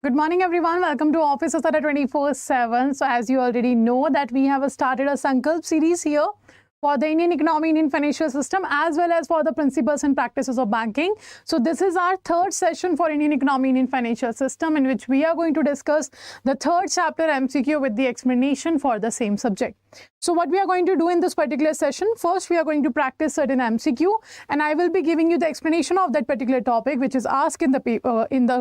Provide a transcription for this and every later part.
Good morning, everyone. Welcome to Office of Adda 24/7. So, as you already know, that we have started a Sankalp series here for the Indian economy, Indian financial system, as well as for the principles and practices of banking. So, this is our third session for Indian economy, Indian financial system, in which we are going to discuss the third chapter MCQ with the explanation for the same subject. So what we are going to do in this particular session, first we are going to practice certain MCQ, and I will be giving you the explanation of that particular topic which is asked in the paper, in the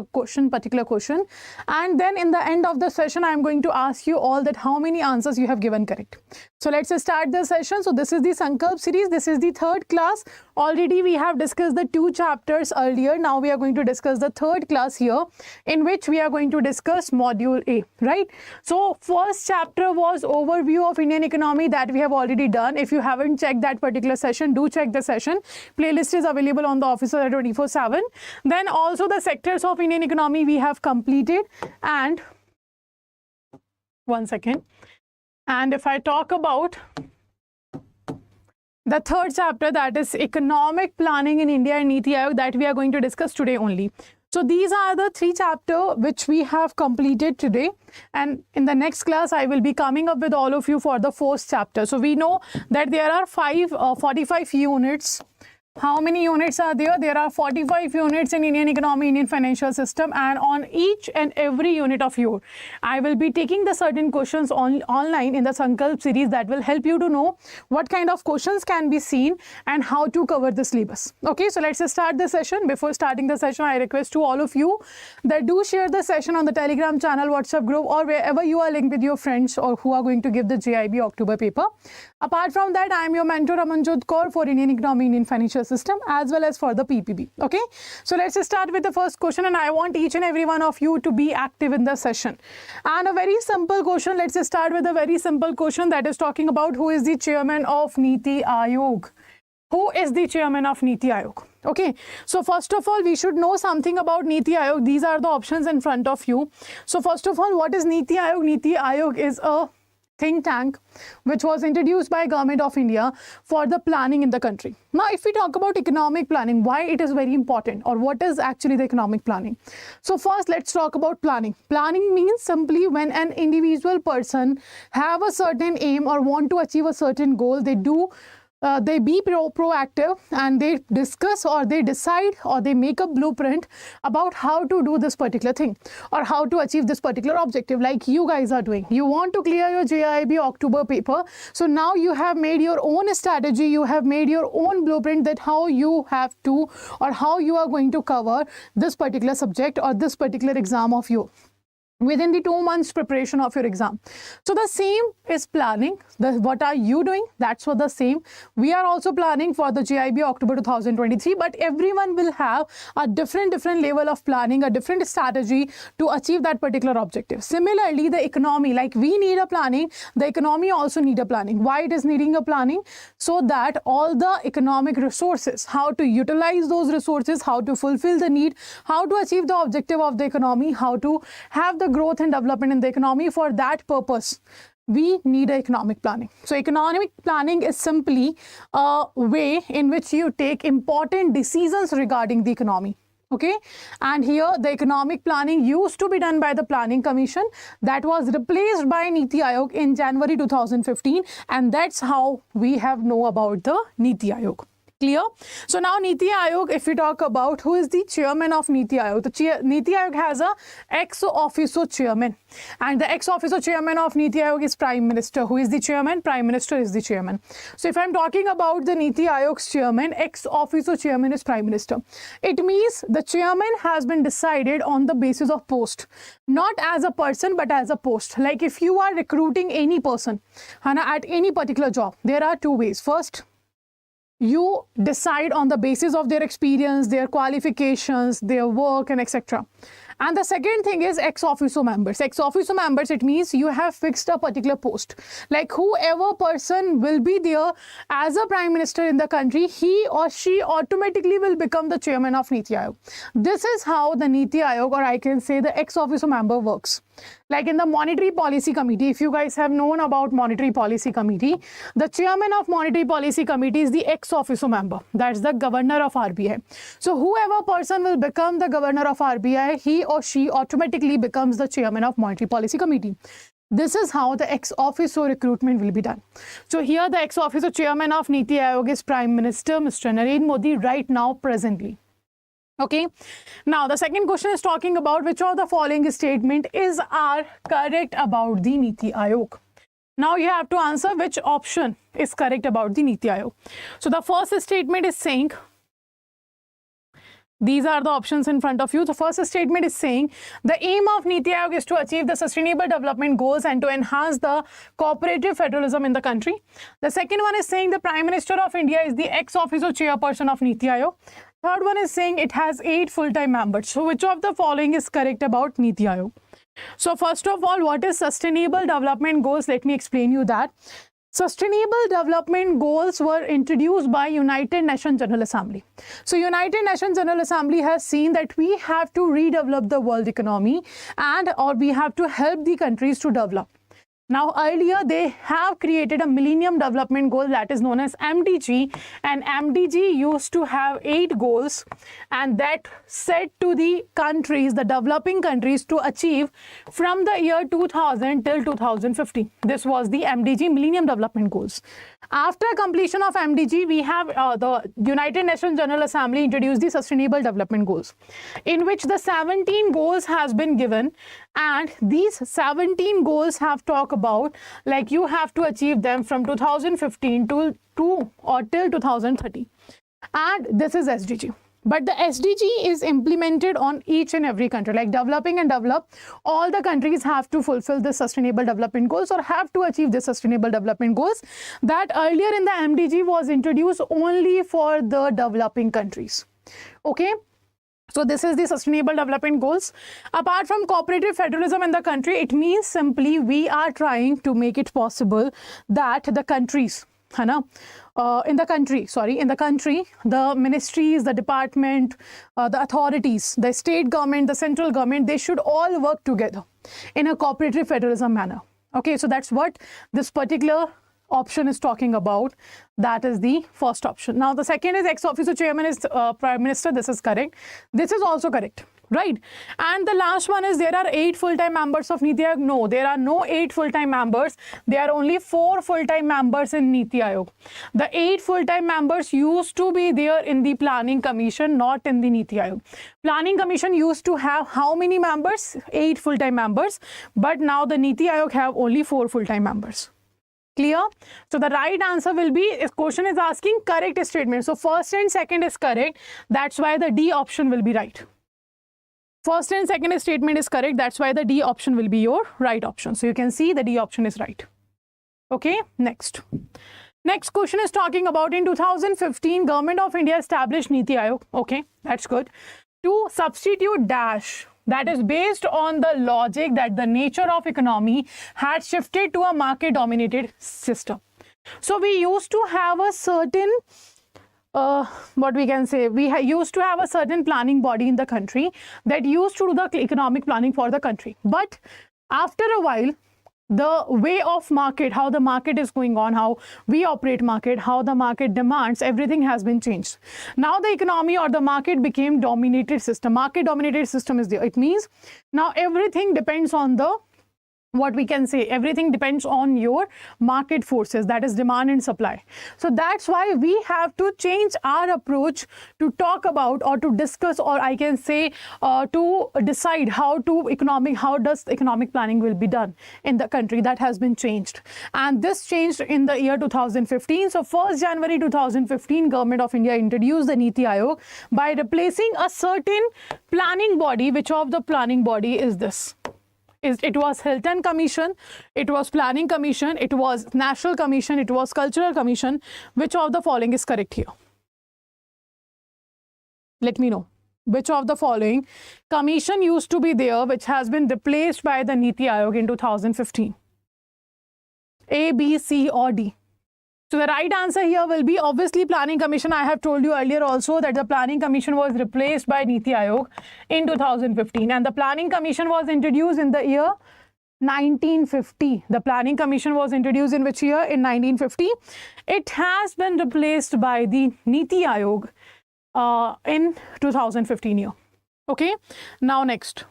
particular question, and then in the end of the session I am going to ask you all that how many answers you have given correct. So let's start the session. So this is the Sankalp series. This is the third class. Already we have discussed the two chapters earlier. Now we are going to discuss the third class here, in which we are going to discuss module A, right? So first chapter was overview of Indian economy, that we have already done. If you haven't checked that particular session, do check the session. Playlist is available on the Office of 24/7. Then also the sectors of Indian economy we have completed. And one second. And if I talk about the third chapter, that is economic planning in India and Niti Aayog, that we are going to discuss today only. So these are the three chapters which we have completed today, and in the next class I will be coming up with all of you for the fourth chapter. So we know that there are 45 units. How many units are there? There are 45 units in Indian economy, Indian financial system, and on each and every unit of you, I will be taking the certain questions online in the Sankalp series that will help you to know what kind of questions can be seen and how to cover the syllabus. Okay, so let's start the session. Before starting the session, I request to all of you that do share the session on the Telegram channel, WhatsApp group, or wherever you are linked with your friends or who are going to give the JAIIB October paper. Apart from that, I am your mentor Amanjot Kaur for Indian economy, Indian financial system, as well as for the PPB. Okay, so let's start with the first question, and I want each and every one of you to be active in the session. And a very simple question. Let's start with a very simple question that is talking about who is the chairman of Niti Aayog. Who is the chairman of Niti Aayog? Okay, so first of all, we should know something about Niti Aayog. These are the options in front of you. So first of all, what is Niti Aayog? Niti Aayog is a think tank which was introduced by Government of India for the planning in the country. Now, if we talk about economic planning, why it is very important, or what is actually the economic planning? So first, let's talk about planning. Planning means simply when an individual person have a certain aim or want to achieve a certain goal, they be proactive, and they discuss or they decide or they make a blueprint about how to do this particular thing or how to achieve this particular objective, like you guys are doing. You want to clear your JAIIB October paper. So now you have made your own strategy, you have made your own blueprint that how you have to or how you are going to cover this particular subject or this particular exam of you within the 2 months preparation of your exam. So the same is planning. What are you doing? That's what the same. We are also planning for the JAIIB October 2023, but everyone will have a different level of planning, a different strategy to achieve that particular objective. Similarly, the economy, like we need a planning, the economy also need a planning. Why it is needing a planning? So that all the economic resources, how to utilize those resources, how to fulfill the need, how to achieve the objective of the economy, how to have the growth and development in the economy. For that purpose, we need economic planning. So economic planning is simply a way in which you take important decisions regarding the economy. Okay, and here the economic planning used to be done by the Planning Commission, that was replaced by Niti Aayog in January 2015, and that's how we have know about the Niti Aayog. Clear? So now Niti Aayog, if we talk about who is the chairman of Niti Aayog, the Niti Aayog has a ex officio chairman, and the ex officio chairman of Niti Aayog is Prime Minister. Who is the chairman? Prime Minister is the chairman. So if I'm talking about the Niti Aayog's chairman, ex officio chairman is Prime Minister. It means the chairman has been decided on the basis of post, not as a person but as a post. Like if you are recruiting any person at any particular job, there are two ways. First, you decide on the basis of their experience, their qualifications, their work, and etc. And the second thing is ex officio members. Ex officio members, it means you have fixed a particular post. Like whoever person will be there as a prime minister in the country, he or she automatically will become the chairman of Niti Aayog. This is how the Niti Aayog, or I can say the ex officio member, works. Like in the Monetary Policy Committee, if you guys have known about Monetary Policy Committee, the chairman of Monetary Policy Committee is the ex officio member. That's the governor of RBI. So whoever person will become the governor of RBI, he or she automatically becomes the chairman of Monetary Policy Committee. This is how the ex officio recruitment will be done. So here the ex officio chairman of Niti Aayog is Prime Minister Mr. Narendra Modi right now presently. Okay. Now the second question is talking about which of the following statement are correct about the Niti Aayog. Now you have to answer which option is correct about the Niti Aayog. So the first statement is saying, these are the options in front of you. The first statement is saying the aim of Niti Aayog is to achieve the sustainable development goals and to enhance the cooperative federalism in the country. The second one is saying the Prime Minister of India is the ex officio chairperson of Niti Aayog. Third one is saying it has 8 full-time members. So which of the following is correct about Niti Aayog? So first of all, what is sustainable development goals? Let me explain you that. Sustainable development goals were introduced by United Nations General Assembly. So United Nations General Assembly has seen that we have to redevelop the world economy or we have to help the countries to develop. Now earlier they have created a Millennium Development Goal that is known as MDG, and MDG used to have 8 goals and that set to the countries, the developing countries, to achieve from the year 2000 till 2050. This was the MDG, Millennium Development Goals. After completion of MDG, we have the United Nations General Assembly introduced the Sustainable Development Goals, in which the 17 goals has been given, and these 17 goals have talked about like you have to achieve them from 2015 till 2030, and this is SDG. But the SDG is implemented on each and every country, like developing and develop. All the countries have to fulfill the sustainable development goals or have to achieve the sustainable development goals that earlier in the MDG was introduced only for the developing countries. Okay. So this is the sustainable development goals. Apart from cooperative federalism in the country, it means simply we are trying to make it possible that the countries, in the country, the ministries, the department, the authorities, the state government, the central government, they should all work together in a cooperative federalism manner. Okay, so that's what this particular option is talking about. That is the first option. Now the second is ex officio chairman is Prime Minister. This is correct. This is also correct. Right. And the last one is there are 8 full-time members of Niti Aayog. No, there are no 8 full-time members. There are only 4 full-time members in Niti Aayog. The 8 full-time members used to be there in the Planning Commission, not in the Niti Aayog. Planning Commission used to have how many members? 8 full-time members. But now the Niti Aayog have only 4 full-time members. Clear? So the right answer will be, if question is asking correct statement. So first and second is correct. That's why the D option will be right. First and second statement is correct. That's why the D option will be your right option. So you can see the D option is right. Okay, next. Next question is talking about in 2015, Government of India established Niti Aayog. Okay, that's good. To substitute dash, that is based on the logic that the nature of economy had shifted to a market-dominated system. So we used to have a certain what we can say, we used to have a certain planning body in the country that used to do the economic planning for the country. But after a while, the way of market, how the market is going on, how we operate market, how the market demands, everything has been changed. Now the economy or the market became dominated system. Market dominated system is there. It means now everything depends on the, what we can say, everything depends on your market forces, that is demand and supply. So that's why we have to change our approach to talk about or to discuss, or I can say to decide how does economic planning will be done in the country. That has been changed, and this changed in the year 2015. So 1st January 2015, Government of India introduced the Niti Aayog by replacing a certain planning body. Which of the planning body is this? It was Hilton Commission, it was Planning Commission, it was National Commission, it was Cultural Commission. Which of the following is correct here? Let me know. Which of the following commission used to be there which has been replaced by the Niti Aayog in 2015? A, B, C or D? So the right answer here will be obviously Planning Commission. I have told you earlier also that the Planning Commission was replaced by Niti Aayog in 2015, and the Planning Commission was introduced in the year 1950. The Planning Commission was introduced in which year? In 1950. It has been replaced by the Niti Aayog in 2015 year. Okay, now next.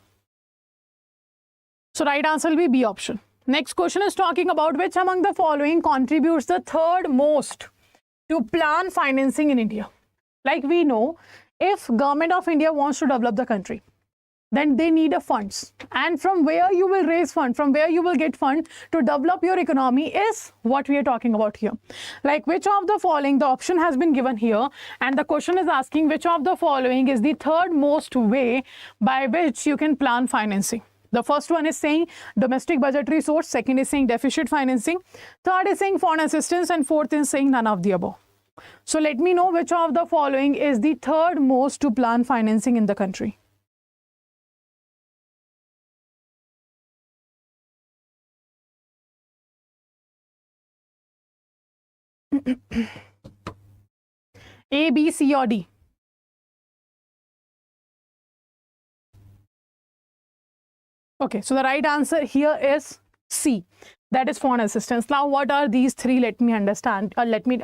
So right answer will be B option. Next question is talking about which among the following contributes the third most to plan financing in India. Like we know, if government of India wants to develop the country, then they need a funds, and from where you will raise fund, from where you will get fund to develop your economy is what we are talking about here. Like which of the following, the option has been given here, and the question is asking which of the following is the third most way by which you can plan financing. The first one is saying domestic budgetary source, second is saying deficit financing, third is saying foreign assistance, and fourth is saying none of the above. So let me know which of the following is the third most to plan financing in the country. A, B, C or D? Okay, so the right answer here is C. That is foreign assistance. Now, what are these three? Let me understand. Let me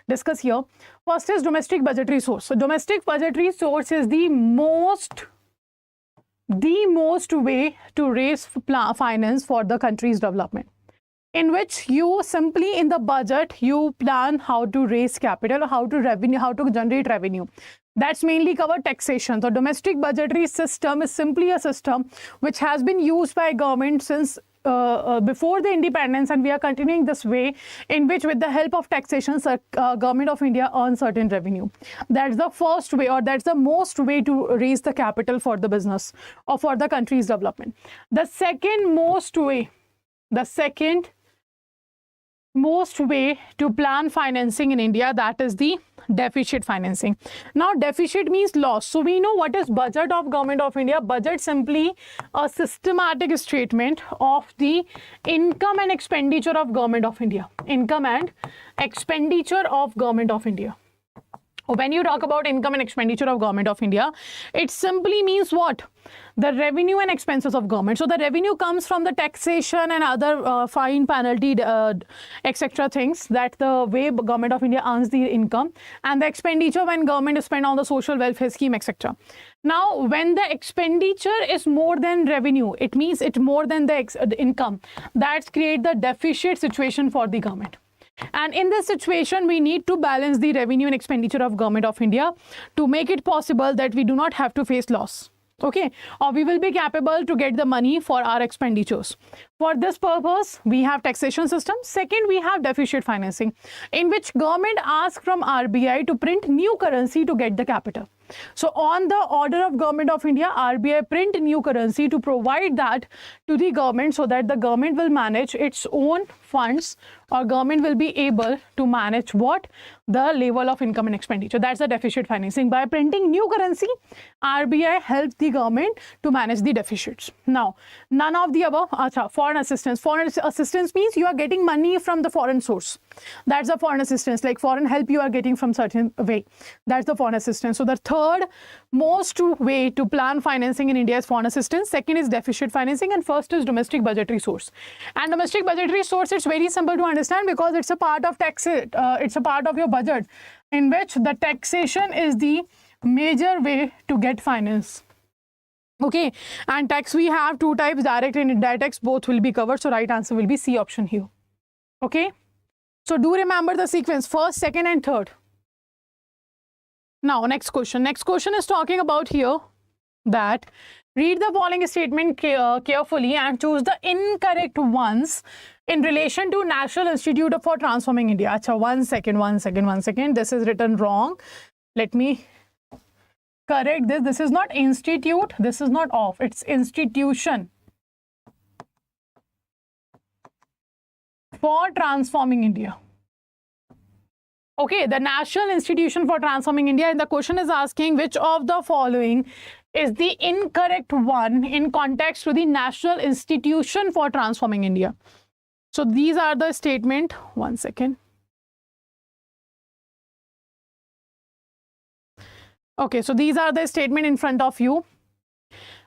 discuss here. First is domestic budgetary source. So, domestic budgetary source is the most way to raise finance for the country's development, in which you simply in the budget you plan how to raise capital, how to generate revenue. That's mainly covered taxation. The domestic budgetary system is simply a system which has been used by government since before the independence, and we are continuing this way, in which with the help of taxation government of India earns certain revenue. That's the first way, or that's the most way to raise the capital for the business or for the country's development. The second most way to plan financing in India, that is the deficit financing. Now, deficit means loss. So we know what is budget of government of India. Budget simply a systematic statement of the income and expenditure of government of India. Income and expenditure of government of India. When you talk about income and expenditure of government of India, it simply means what? The revenue and expenses of government. So the revenue comes from the taxation and other fine, penalty, etc. things, that the way government of India earns the income, and the expenditure when government is spent on the social welfare scheme, etc. Now, when the expenditure is more than revenue, it means it's more than the income. That's create the deficit situation for the government. And in this situation, we need to balance the revenue and expenditure of government of India to make it possible that we do not have to face loss. Okay, or we will be capable to get the money for our expenditures. For this purpose, we have taxation system. Second, we have deficit financing, in which government asks from RBI to print new currency to get the capital. So on the order of government of India, RBI print new currency to provide that to the government, so that the government will manage its own funds, or government will be able to manage what? The level of income and expenditure. That's the deficit financing. By printing new currency, RBI helps the government to manage the deficits. Now, none of the above. Foreign assistance. Foreign assistance means you are getting money from the foreign source. That's the foreign assistance. Like foreign help you are getting from certain way. That's the foreign assistance. So the third most way to plan financing in India is foreign assistance. Second is deficit financing, and first is domestic budgetary source. And domestic budgetary source, it's very simple to understand because it's a part of tax. It's a part of your budget, in which the taxation is the major way to get finance. Okay, and tax we have two types, direct and indirect tax. Both will be covered. So right answer will be C option here. Okay, so do remember the sequence: first, second, and third. Now, next question. Next question is talking about here that read the following statement carefully and choose the incorrect ones in relation to National Institute for Transforming India. Achha, one second. This is written wrong. Let me correct this. This is not institute. This is not of. It's institution for transforming India. Okay, the National Institution for Transforming India, and the question is asking which of the following is the incorrect one in context to the National Institution for Transforming India. So these are the statement. One second. Okay, so these are the statement in front of you.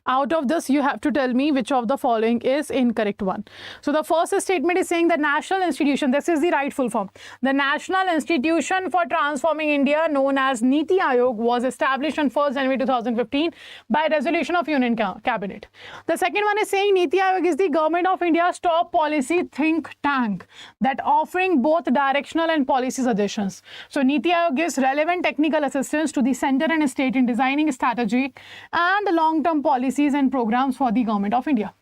Out of this, you have to tell me which of the following is incorrect one. So the first statement is saying the national institution, this is the right full form. The National Institution for Transforming India, known as Niti Aayog, was established on 1st January 2015 by resolution of Union Cabinet. The second one is saying Niti Aayog is the Government of India's top policy think tank that offering both directional and policy suggestions. So Niti Aayog gives relevant technical assistance to the center and state in designing strategic and long-term policies and programs for the Government of India.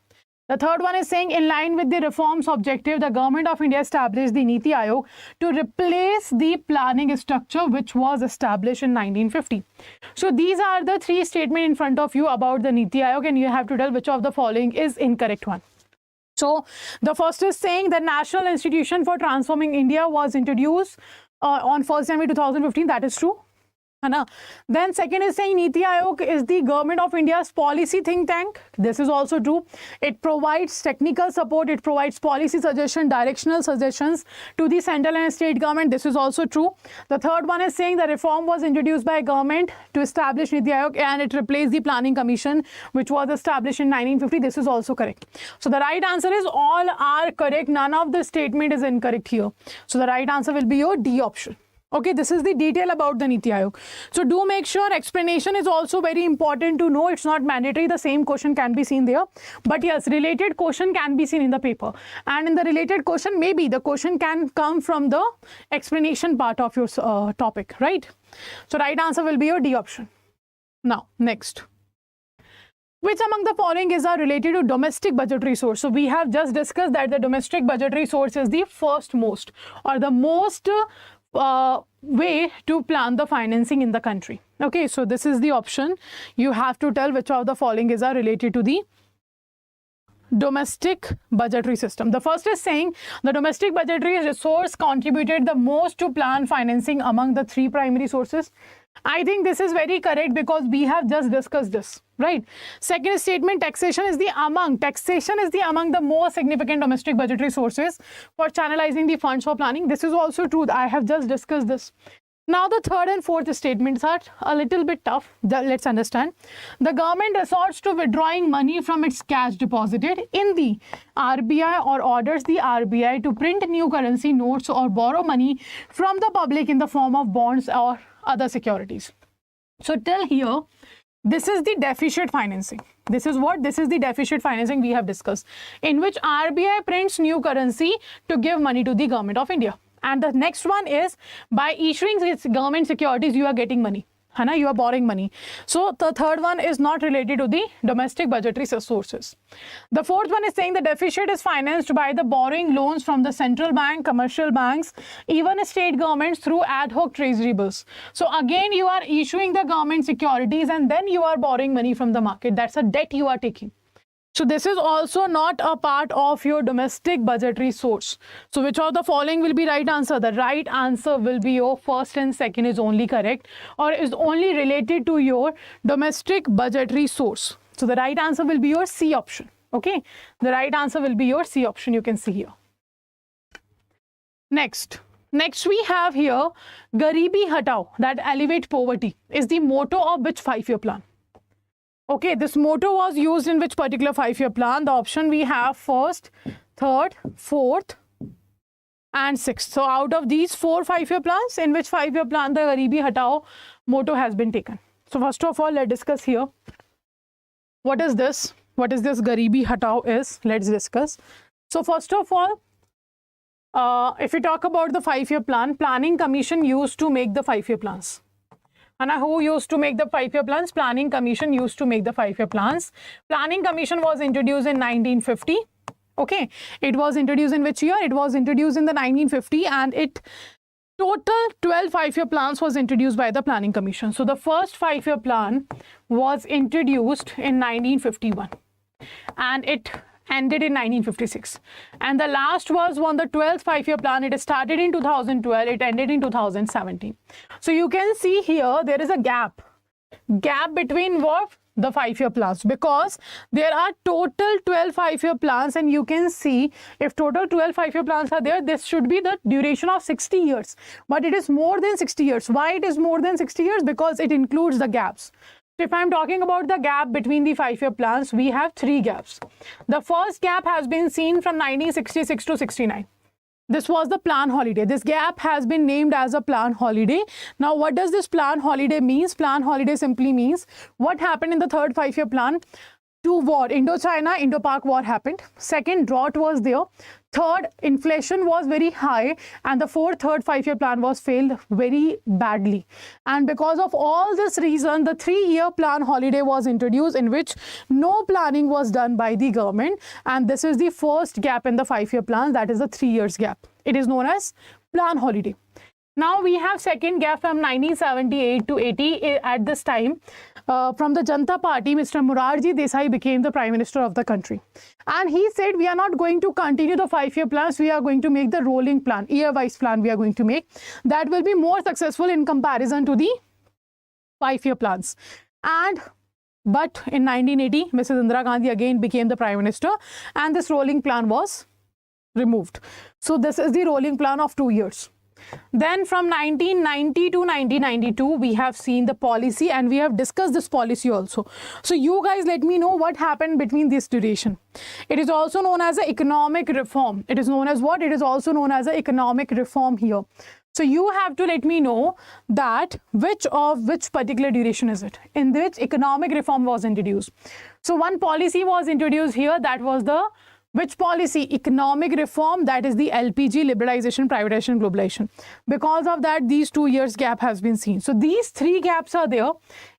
The third one is saying in line with the reforms objective, the Government of India established the Niti Aayog to replace the planning structure which was established in 1950. So these are the three statements in front of you about the Niti Aayog, and you have to tell which of the following is incorrect one. So the first is saying the National Institution for Transforming India was introduced on 1st January 2015. That is true. Then second is saying Niti Aayog is the Government of India's policy think tank. This is also true. It provides technical support. It provides policy suggestion, directional suggestions to the central and state government. This is also true. The third one is saying the reform was introduced by government to establish Niti Aayog, and it replaced the Planning Commission which was established in 1950. This is also correct. So the right answer is all are correct. None of the statement is incorrect here. So the right answer will be your D option. Okay, this is the detail about the Niti Aayog. So do make sure explanation is also very important to know. It's not mandatory. The same question can be seen there. But yes, related question can be seen in the paper. And in the related question, maybe the question can come from the explanation part of your topic, right? So right answer will be your D option. Now, next. Which among the following is related to domestic budgetary source? So we have just discussed that the domestic budgetary source is the first most or the most way to plan the financing in the country. Okay, so this is the option. You have to tell which of the following is related to the domestic budgetary system. The first is saying the domestic budgetary resource contributed the most to plan financing among the three primary sources. I think this is very correct because we have just discussed this, right? Second statement, taxation is the among the most significant domestic budgetary sources for channelizing the funds for planning. This is also true. I have just discussed this. Now the third and fourth statements are a little bit tough. Let's understand. The government resorts to withdrawing money from its cash deposited in the RBI or orders the RBI to print new currency notes or borrow money from the public in the form of bonds or other securities. So till here, this is the deficit financing. This is what? This is the deficit financing we have discussed, in which RBI prints new currency to give money to the Government of India. And the next one is by issuing government securities, you are getting money. You are borrowing money. So the third one is not related to the domestic budgetary sources. The fourth one is saying the deficit is financed by the borrowing loans from the central bank, commercial banks, even state governments through ad hoc treasury bills. So again, you are issuing the government securities and then you are borrowing money from the market. That's a debt you are taking. So this is also not a part of your domestic budgetary source. So which of the following will be right answer? The right answer will be your first and second is only correct or is only related to your domestic budgetary source. So the right answer will be your C option. Okay, the right answer will be your C option. You can see here. Next we have here Garibi Hatao, that elevate poverty, is the motto of which 5-year plan? Okay, this motto was used in which particular 5-year plan? The option we have first, third, fourth, and sixth. So out of these 4 5-year plans, in which 5-year plan the Garibi Hatao motto has been taken? So first of all, let's discuss here. What is this? What is this Garibi Hatao is? Let's discuss. So first of all, if we talk about the 5-year plan, Planning Commission used to make the 5-year plans. And who used to make the 5-year plans? Planning Commission used to make the 5-year plans. Planning Commission was introduced in 1950. Okay, it was introduced in which year? It was introduced in the 1950, and it total 12 5-year plans was introduced by the Planning Commission. So the first 5-year plan was introduced in 1951 and it ended in 1956, and the last was on the 12th 5-year plan. It started in 2012, it ended in 2017. So you can see here there is a gap between what? The 5-year plans, because there are total 12 5-year plans, and you can see if total 12 5-year plans are there, this should be the duration of 60 years, but it is more than 60 years. Why it is more than 60 years? Because it includes the gaps. So if I'm talking about the gap between the 5-year plans, we have 3 gaps. The first gap has been seen from 1966 to 69. This was the plan holiday. This gap has been named as a plan holiday. Now, what does this plan holiday means? Plan holiday simply means what happened in the third 5-year plan. 2 war, Indochina, Indo-Pak war happened. Second, drought was there. Third, inflation was very high. And the third 5-year plan was failed very badly. And because of all this reason, the 3-year plan holiday was introduced, in which no planning was done by the government. And this is the first gap in the 5-year plan. That is the 3 years gap. It is known as plan holiday. Now we have second gap from 1978 to 80. At this time, from the Janata Party, Mr. Morarji Desai became the Prime Minister of the country. And he said, we are not going to continue the 5-year plans. We are going to make the rolling plan, year-wise plan we are going to make. That will be more successful in comparison to the 5-year plans. But in 1980, Mrs. Indira Gandhi again became the Prime Minister, and this rolling plan was removed. So this is the rolling plan of 2 years. Then from 1990 to 1992, we have seen the policy, and we have discussed this policy also. So you guys let me know what happened between this duration. It is also known as an economic reform. It is known as what? It is also known as an economic reform here. So you have to let me know that which particular duration is it, in which economic reform was introduced. So one policy was introduced here, that was the which policy? Economic reform, that is the LPG, liberalization, privatization, globalization. Because of that, these 2 years gap has been seen. So these 3 gaps are there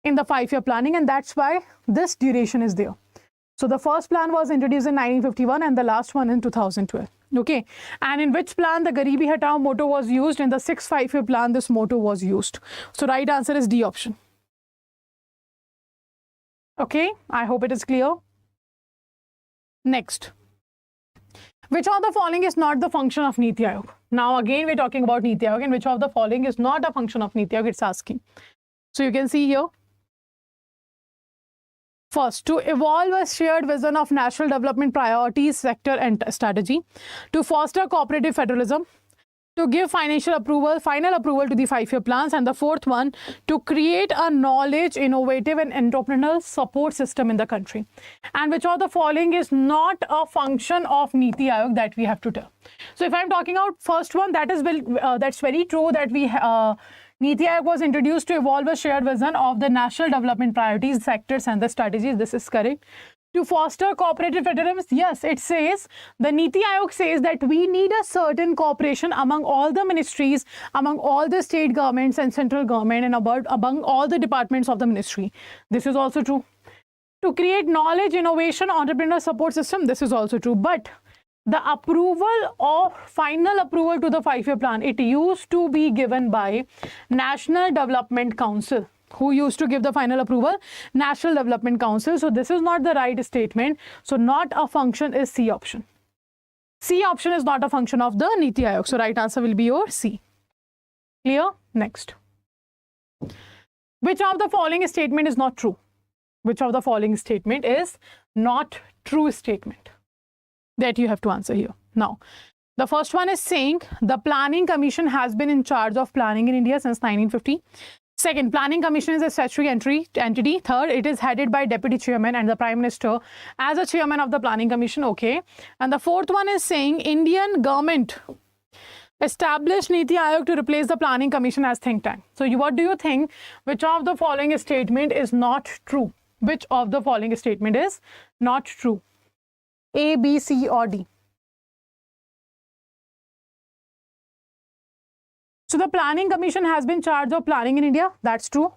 in the 5-year planning, and that's why this duration is there. So the first plan was introduced in 1951 and the last one in 2012. Okay. And in which plan the Garibi Hatao motto was used? In the 6th 5-year plan, this motto was used. So right answer is D option. Okay. I hope it is clear. Next. Which of the following is not the function of Niti Aayog? Now again we're talking about Niti Aayog, and which of the following is not a function of Niti Aayog, it's asking. So you can see here. First, to evolve a shared vision of national development priorities, sector and strategy. To foster cooperative federalism. To give final approval to the 5-year plans. And the fourth one, to create a knowledge, innovative and entrepreneurial support system in the country. And which of the following is not a function of Niti Aayog, that we have to tell. So if I'm talking about first one, that is that's very true, that Niti Aayog was introduced to evolve a shared vision of the national development priorities, sectors and the strategies. This is correct. To foster cooperative federalism, yes, it says, the Niti Aayog says that we need a certain cooperation among all the ministries, among all the state governments and central government, and among all the departments of the ministry. This is also true. To create knowledge, innovation, entrepreneur support system, this is also true. But the final approval to the 5-year plan, it used to be given by National Development Council. Who used to give the final approval? National Development Council. So this is not the right statement. So not a function is C option. C option is not a function of the Niti Aayog. So right answer will be your C. Clear? Next. Which of the following statement is not true? Which of the following statement is not true statement? That you have to answer here. Now, the first one is saying the Planning Commission has been in charge of planning in India since 1950. Second, Planning Commission is a statutory entity. Third, it is headed by Deputy Chairman and the Prime Minister as a Chairman of the Planning Commission. Okay. And the fourth one is saying Indian government established Niti Aayog to replace the Planning Commission as think tank. So what do you think? Which of the following statement is not true? Which of the following statement is not true? A, B, C or D? So the Planning Commission has been charged of planning in India. That's true.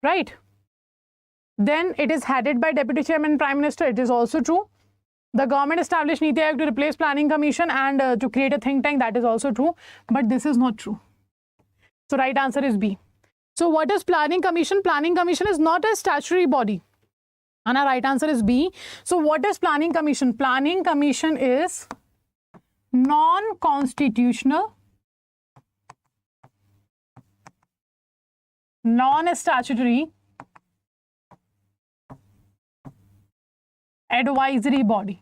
Right. Then it is headed by Deputy Chairman and Prime Minister. It is also true. The government established Niti Aayog to replace Planning Commission and to create a think tank. That is also true. But this is not true. So right answer is B. So what is Planning Commission? Planning Commission is not a statutory body. And our right answer is B. So what is Planning Commission? Planning Commission is non-constitutional, non-statutory advisory body.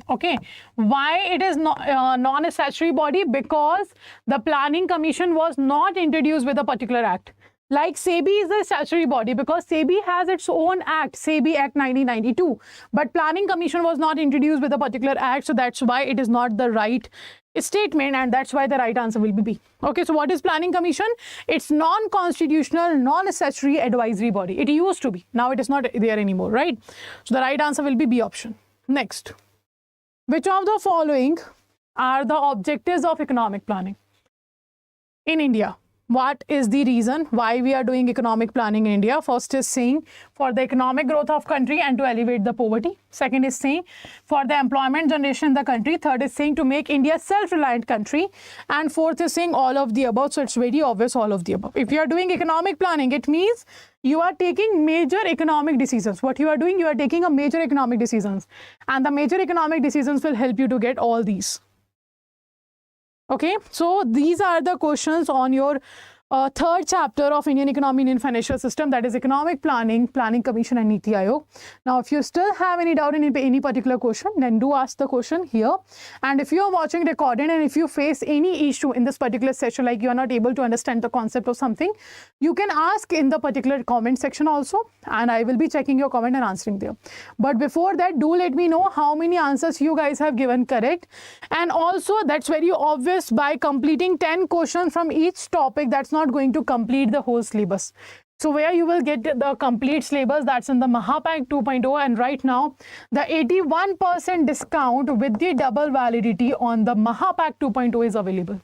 Okay, why it is non-statutory body? Because the Planning Commission was not introduced with a particular act. Like SEBI is a statutory body because SEBI has its own act, SEBI Act 1992. But Planning Commission was not introduced with a particular act, so that's why it is not the right statement, and that's why the right answer will be B. Okay, so what is Planning Commission? It's non-constitutional, non-statutory advisory body. It used to be. Now it is not there anymore, right? So the right answer will be B option. Next. Which of the following are the objectives of economic planning in India? What is the reason why we are doing economic planning in India? First is saying for the economic growth of country and to elevate the poverty. Second is saying for the employment generation in the country. Third is saying to make India self-reliant country. And fourth is saying all of the above. So it's very obvious all of the above. If you are doing economic planning, it means you are taking major economic decisions. What you are doing, you are taking a major economic decisions. And the major economic decisions will help you to get all these. Okay, so these are the questions on your third chapter of Indian economy, Indian financial system, that is economic planning, planning commission and Niti Aayog. Now, if you still have any doubt in any particular question, then do ask the question here. And if you are watching recorded and if you face any issue in this particular session, like you are not able to understand the concept of something, you can ask in the particular comment section also, and I will be checking your comment and answering there. But before that, do let me know how many answers you guys have given correct. And also, that's very obvious, by completing 10 questions from each topic, that's not going to complete the whole syllabus. So where you will get the complete syllabus, that's in the Mahapack 2.0, and right now the 81% discount with the double validity on the Mahapack 2.0 is available.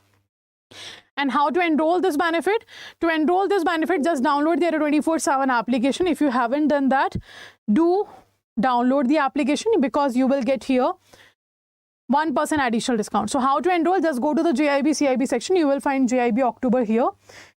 And how to enroll this benefit? To enroll this benefit, just download the Adda 24/7 application. If you haven't done that, do download the application because you will get here 1% additional discount. So how to enroll? Just go to the JAIIB CIB section. You will find JAIIB October here.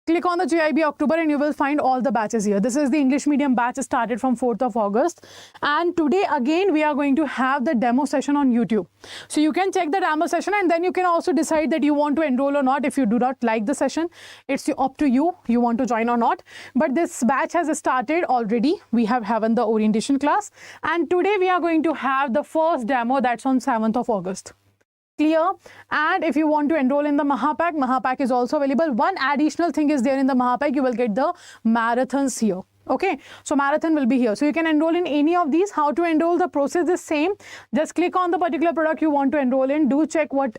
Click on the JAIIB October and you will find all the batches here. This is the English medium batch, started from 4th of August. And today again, we are going to have the demo session on YouTube. So you can check the demo session and then you can also decide that you want to enroll or not. If you do not like the session, it's up to you. You want to join or not. But this batch has started already. We have having the orientation class. And today we are going to have the first demo, that's on 7th of August. Clear? And if you want to enroll in the Mahapack, Mahapack is also available. One additional thing is there in the Mahapack, you will get the marathons here. Okay, so marathon will be here. So you can enroll in any of these. How to enroll? The process is same. Just click on the particular product you want to enroll in. Do check what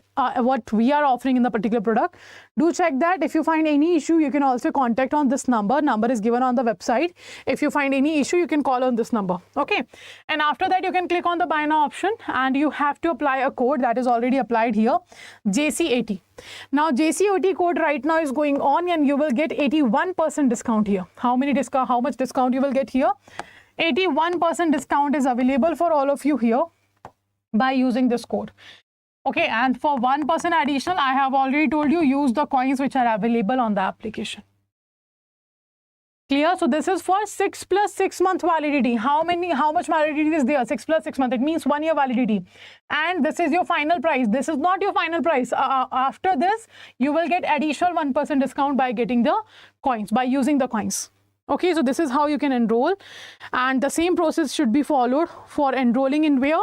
we are offering in the particular product. Do check that. If you find any issue, you can also contact on this number. Number is given on the website. If you find any issue, you can call on this number. Okay, and after that, you can click on the buy now option and you have to apply a code that is already applied here, JC80. Now JC80 code right now is going on and you will get 81% discount here. How much discount you will get here? 81% discount is available for all of you here by using this code. Okay, and for 1% additional, I have already told you, use the coins which are available on the application. Clear? So this is for 6 plus 6 month validity. How much validity is there? 6 plus 6 month. It means 1 year validity. And this is your final price. This is not your final price. After this, you will get additional 1% discount by getting the coins, by using the coins. Okay, so this is how you can enroll, and the same process should be followed for enrolling in where?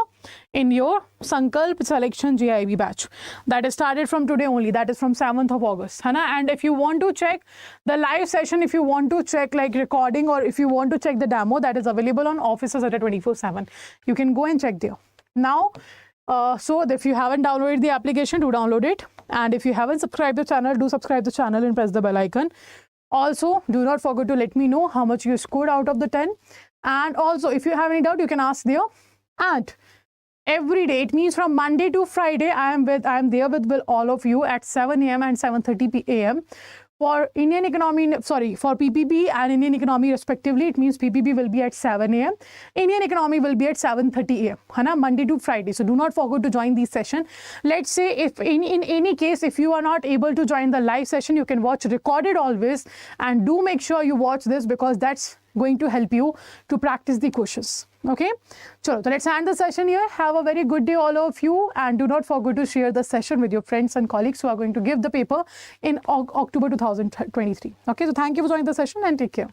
In your Sankalp selection JAIIB batch. That is started from today only. That is from 7th of August. And if you want to check the live session, if you want to check like recording, or if you want to check the demo, that is available on Offices Adda 24/7. You can go and check there. Now, so if you haven't downloaded the application, do download it. And if you haven't subscribed the channel, do subscribe the channel and press the bell icon. Also, do not forget to let me know how much you scored out of the 10. And also, if you have any doubt, you can ask there. And every day, it means from Monday to Friday, I am there with all of you at 7 a.m. and 7:30 a.m. For Indian economy, for PPP and Indian economy respectively, it means PPP will be at 7 a.m. Indian economy will be at 7:30 a.m. Monday to Friday. So do not forget to join these session. Let's say if in any case, if you are not able to join the live session, you can watch recorded always, and do make sure you watch this because that's going to help you to practice the questions. Okay, so let's end the session here. Have a very good day, all of you, and do not forget to share the session with your friends and colleagues who are going to give the paper in October 2023. Okay, so thank you for joining the session and take care.